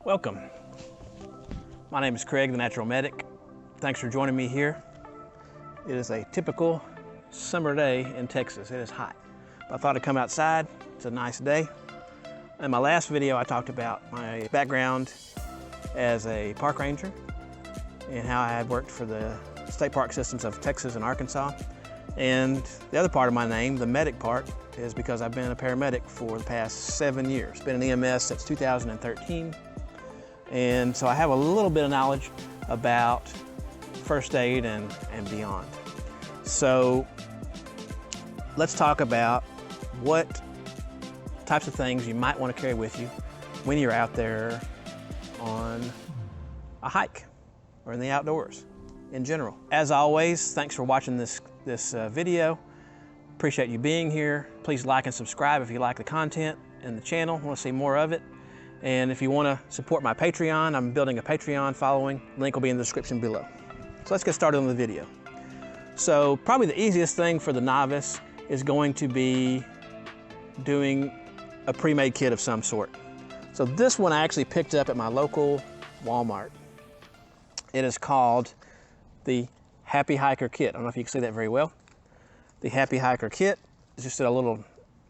Welcome. My name is Craig, the Natural Medic. Thanks for joining me here. It is a typical summer day in Texas. It is hot. I thought I'd come outside. It's a nice day. In my last video, I talked about my background as a park ranger and how I had worked for the state park systems of Texas and Arkansas. And the other part of my name, the medic part, is because I've been a paramedic for the past 7 years. Been in EMS since 2013. And so I have a little bit of knowledge about first aid and beyond. So let's talk about what types of things you might want to carry with you when you're out there on a hike or in the outdoors in general. As always, thanks for watching this video. Appreciate you being here. Please like and subscribe if you like the content and the channel, want to see more of it. And if you want to support my Patreon, I'm building a Patreon following. Link will be in the description below. So let's get started on the video. So probably the easiest thing for the novice is going to be doing a pre-made kit of some sort. So this one I actually picked up at my local Walmart. It is called the Happy Hiker Kit. I don't know if you can see that very well. The Happy Hiker Kit is just a little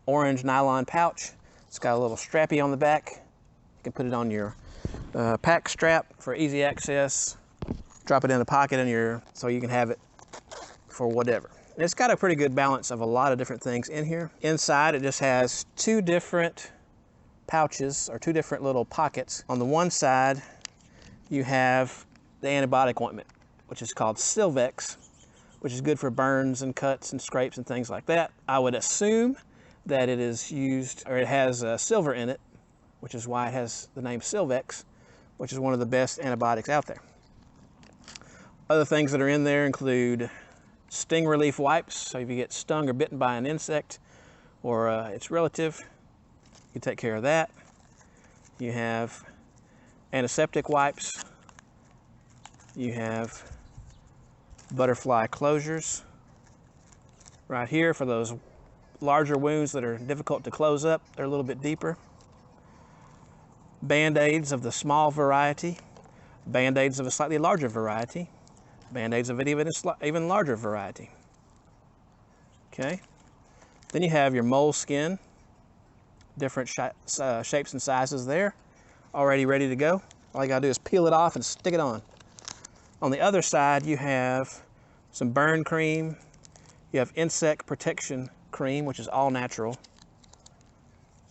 orange nylon pouch. It's got a little strappy on the back. You can put it on your pack strap for easy access. Drop it in a pocket so you can have it for whatever. And it's got a pretty good balance of a lot of different things in here. Inside it just has two different pouches or two different little pockets. On the one side you have the antibiotic ointment, which is called Silvex, which is good for burns and cuts and scrapes and things like that. I would assume that it is used, or it has silver in it, which is why it has the name Silvex, which is one of the best antibiotics out there. Other things that are in there include sting relief wipes, so if you get stung or bitten by an insect or its relative, you take care of that. You have antiseptic wipes. You have butterfly closures right here for those larger wounds that are difficult to close up. They're a little bit deeper. Band-aids of the small variety, Band-aids of a slightly larger variety, Band-aids of an even larger variety. Okay. Then you have your moleskin, different shapes and sizes there, already ready to go. All you gotta do is peel it off and stick it on. On the other side, you have some burn cream. You have insect protection cream, which is all natural.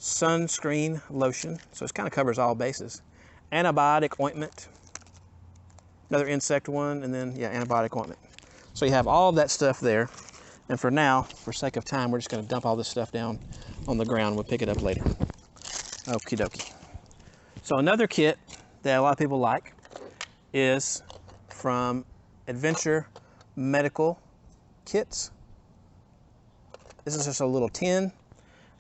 Sunscreen lotion, so it kind of covers all bases. Antibiotic ointment, another insect one, and then, yeah, antibiotic ointment. So you have all of that stuff there. And for now, for sake of time, we're just going to dump all this stuff down on the ground. We'll pick it up later. Okie dokie. So another kit that a lot of people like is from Adventure Medical Kits. This is just a little tin.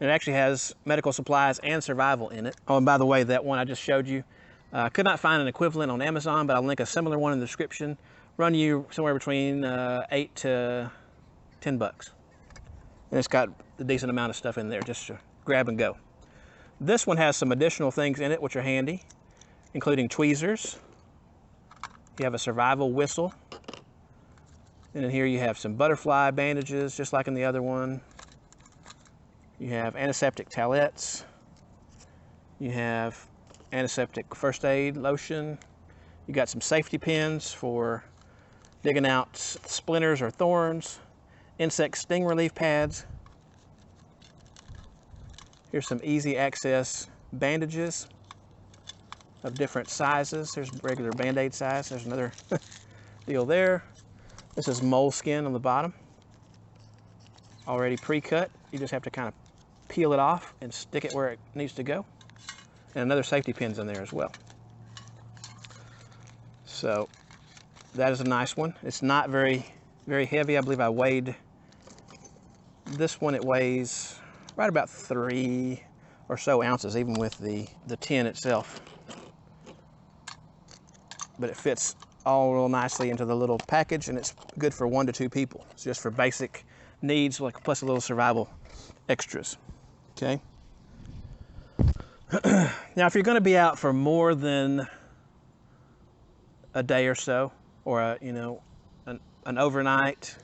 And it actually has medical supplies and survival in it. Oh, and by the way, that one I just showed you, could not find an equivalent on Amazon, but I'll link a similar one in the description. Run you somewhere between 8 to 10 bucks. And it's got a decent amount of stuff in there just to grab and go. This one has some additional things in it which are handy, including tweezers. You have a survival whistle. And in here you have some butterfly bandages, just like in the other one. You have antiseptic towelettes. You have antiseptic first aid lotion. You got some safety pins for digging out splinters or thorns. Insect sting relief pads. Here's some easy access bandages of different sizes. There's regular Band-Aid size. There's another deal there. This is moleskin on the bottom. Already pre-cut. You just have to kind of peel it off and stick it where it needs to go. And another safety pin's in there as well. So that is a nice one. It's not very heavy. I believe I weighed this one. It weighs right about 3 or so ounces, even with the tin itself. But it fits all real nicely into the little package, and it's good for 1 to 2 people. It's just for basic needs, like plus a little survival extras. Okay. Now, if you're going to be out for more than a day or so, or an overnight,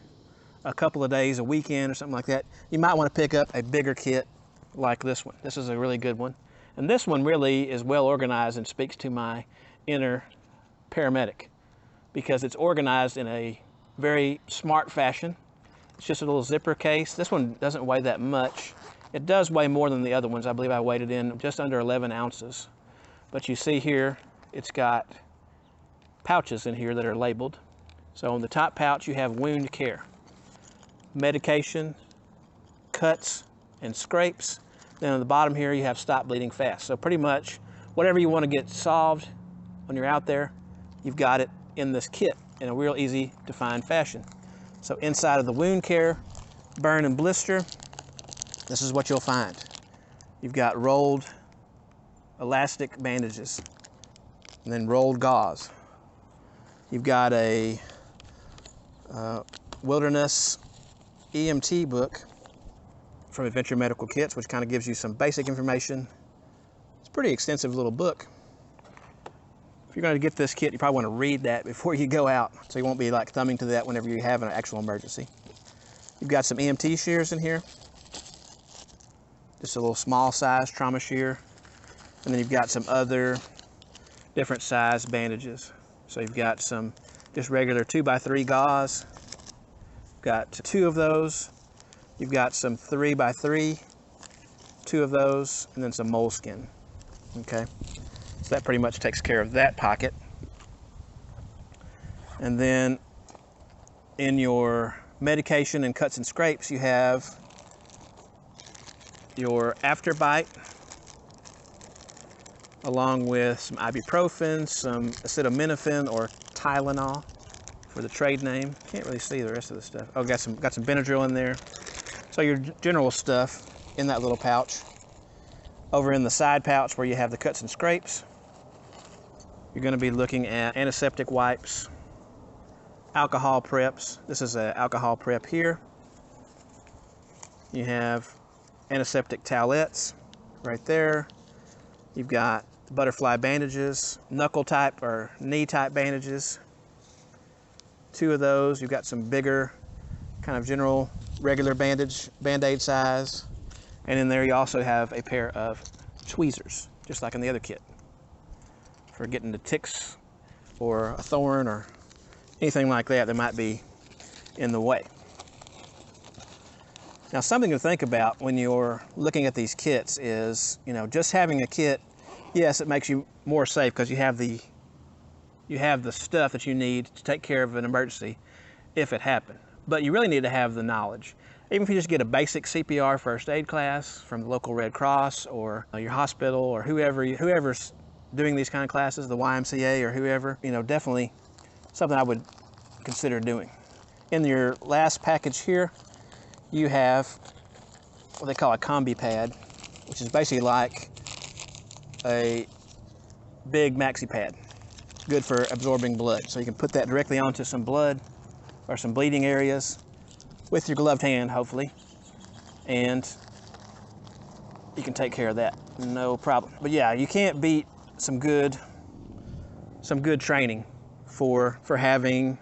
a couple of days, a weekend or something like that, you might want to pick up a bigger kit like this one. This is a really good one. And this one really is well organized and speaks to my inner paramedic because it's organized in a very smart fashion. It's just a little zipper case. This one doesn't weigh that much. It does weigh more than the other ones. I believe I weighed it in just under 11 ounces. But you see here, it's got pouches in here that are labeled. So on the top pouch, you have wound care, medication, cuts, and scrapes. Then on the bottom here, you have stop bleeding fast. So pretty much whatever you want to get solved when you're out there, you've got it in this kit in a real easy to find fashion. So inside of the wound care, burn and blister, this is what you'll find. You've got rolled elastic bandages and then rolled gauze. You've got a wilderness EMT book from Adventure Medical Kits, which kind of gives you some basic information. It's a pretty extensive little book. If you're going to get this kit, you probably want to read that before you go out, so you won't be like thumbing to that whenever you have an actual emergency. You've got some EMT shears in here, just a little small size trauma shear, and then you've got some other different size bandages. So you've got some just regular 2x3 gauze, got 2 of those. You've got some 3x3, 2 of those, and then some moleskin. Okay, so that pretty much takes care of that pocket. And then in your medication and cuts and scrapes, you have your afterbite, along with some ibuprofen, some acetaminophen or Tylenol for the trade name. Can't really see the rest of the stuff. Oh, got some Benadryl in there. So your general stuff in that little pouch. Over in the side pouch where you have the cuts and scrapes, you're going to be looking at antiseptic wipes, alcohol preps. This is an alcohol prep here. You have antiseptic towelettes right there. You've got butterfly bandages, knuckle type or knee type bandages. 2 of those. You've got some bigger kind of general regular band-aid size. And in there you also have a pair of tweezers, just like in the other kit, for getting the ticks or a thorn or anything like that that might be in the way. Now, something to think about when you're looking at these kits is, just having a kit, yes, it makes you more safe because you have the stuff that you need to take care of an emergency if it happened. But you really need to have the knowledge. Even if you just get a basic CPR first aid class from the local Red Cross or your hospital or whoever's doing these kind of classes, the YMCA or whoever, definitely something I would consider doing. In your last package here, you have what they call a combi pad, which is basically like a big maxi pad. It's good for absorbing blood. So you can put that directly onto some blood or some bleeding areas with your gloved hand, hopefully, and you can take care of that, no problem. But yeah, you can't beat some good training for having,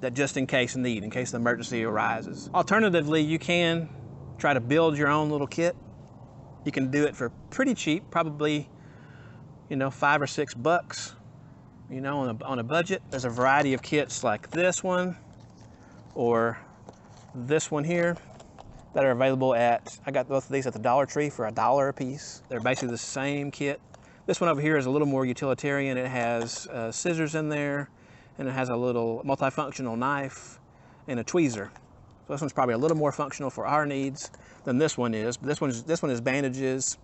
that just in case need, in case the emergency arises. Alternatively, you can try to build your own little kit. You can do it for pretty cheap, probably, $5 or $6, on a budget. There's a variety of kits like this one or this one here that are available at, I got both of these at the Dollar Tree for $1 a piece. They're basically the same kit. This one over here is a little more utilitarian. It has scissors in there, and it has a little multifunctional knife and a tweezer. So this one's probably a little more functional for our needs than this one is. But this one is bandages,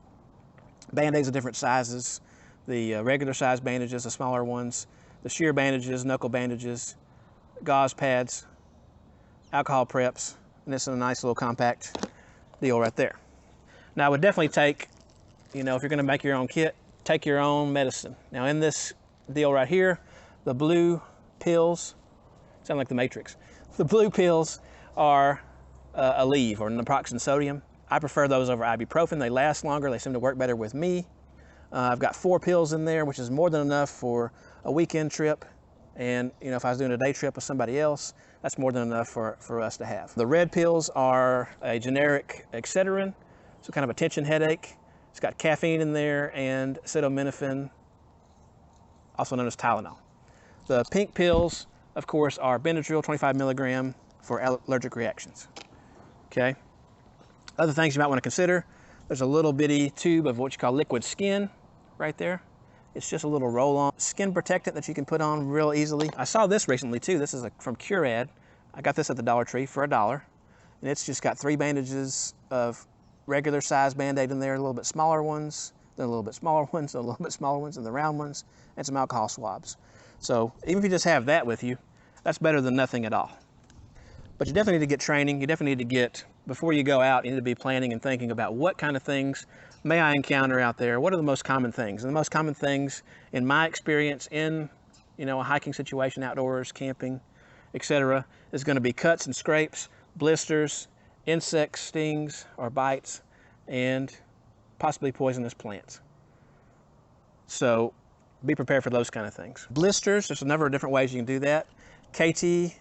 Band-Aids of different sizes, the regular size bandages, the smaller ones, the shear bandages, knuckle bandages, gauze pads, alcohol preps, and this is a nice little compact deal right there. Now, I would definitely take, if you're gonna make your own kit, take your own medicine. Now, in this deal right here, the blue pills, sound like the Matrix. The blue pills are Aleve or naproxen sodium. I prefer those over ibuprofen. They last longer. They seem to work better with me. I've got 4 pills in there, which is more than enough for a weekend trip. And you know, if I was doing a day trip with somebody else, that's more than enough for us to have. The red pills are a generic Excedrin, so kind of a tension headache. It's got caffeine in there and acetaminophen, also known as Tylenol. The pink pills, of course, are Benadryl, 25 milligram for allergic reactions. Okay. Other things you might want to consider, there's a little bitty tube of what you call liquid skin right there. It's just a little roll-on skin protectant that you can put on real easily. I saw this recently too. This is from Curad. I got this at the Dollar Tree for $1. And it's just got 3 bandages of regular size Band-Aid in there, a little bit smaller ones, then a little bit smaller ones, then a little bit smaller ones, and the round ones, and some alcohol swabs. So even if you just have that with you, that's better than nothing at all. But you definitely need to get training. You definitely need to get, before you go out, you need to be planning and thinking about what kind of things may I encounter out there? What are the most common things? And the most common things, in my experience, in a hiking situation, outdoors, camping, etc., is going to be cuts and scrapes, blisters, insect stings or bites, and possibly poisonous plants. So be prepared for those kind of things. Blisters, there's a number of different ways you can do that. KT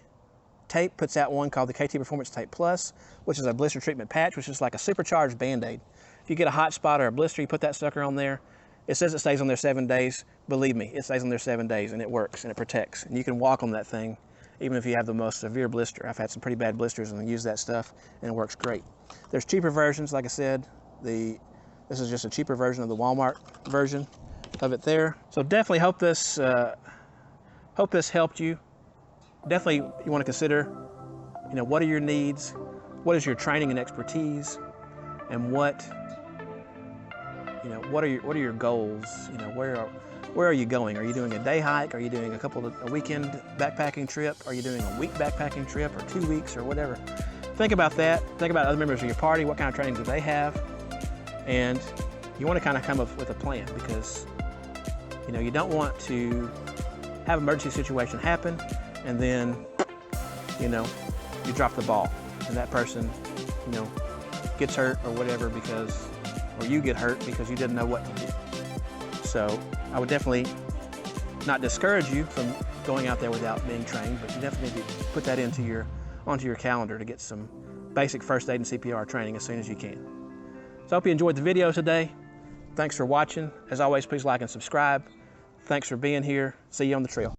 Tape puts out one called the KT Performance Tape Plus, which is a blister treatment patch, which is like a supercharged Band-Aid. If you get a hot spot or a blister, you put that sucker on there. It says it stays on there 7 days. Believe me, it stays on there 7 days, and it works, and it protects. And you can walk on that thing, even if you have the most severe blister. I've had some pretty bad blisters and use that stuff, and it works great. There's cheaper versions, like I said. This is just a cheaper version of the Walmart version of it there. So definitely hope this helped you. Definitely you want to consider, what are your needs, what is your training and expertise, and what are your goals? Where are you going? Are you doing a day hike? Are you doing a weekend backpacking trip? Are you doing a week backpacking trip, or 2 weeks, or whatever? Think about that. Think about other members of your party. What kind of training do they have? And you want to kind of come up with a plan, because you don't want to have an emergency situation happen and then you drop the ball and that person gets hurt or whatever, or you get hurt because you didn't know what to do. So I would definitely not discourage you from going out there without being trained, but you definitely need to put that onto your calendar to get some basic first aid and CPR training as soon as you can. So I hope you enjoyed the video today. Thanks for watching. As always, please like and subscribe. Thanks for being here. See you on the trail.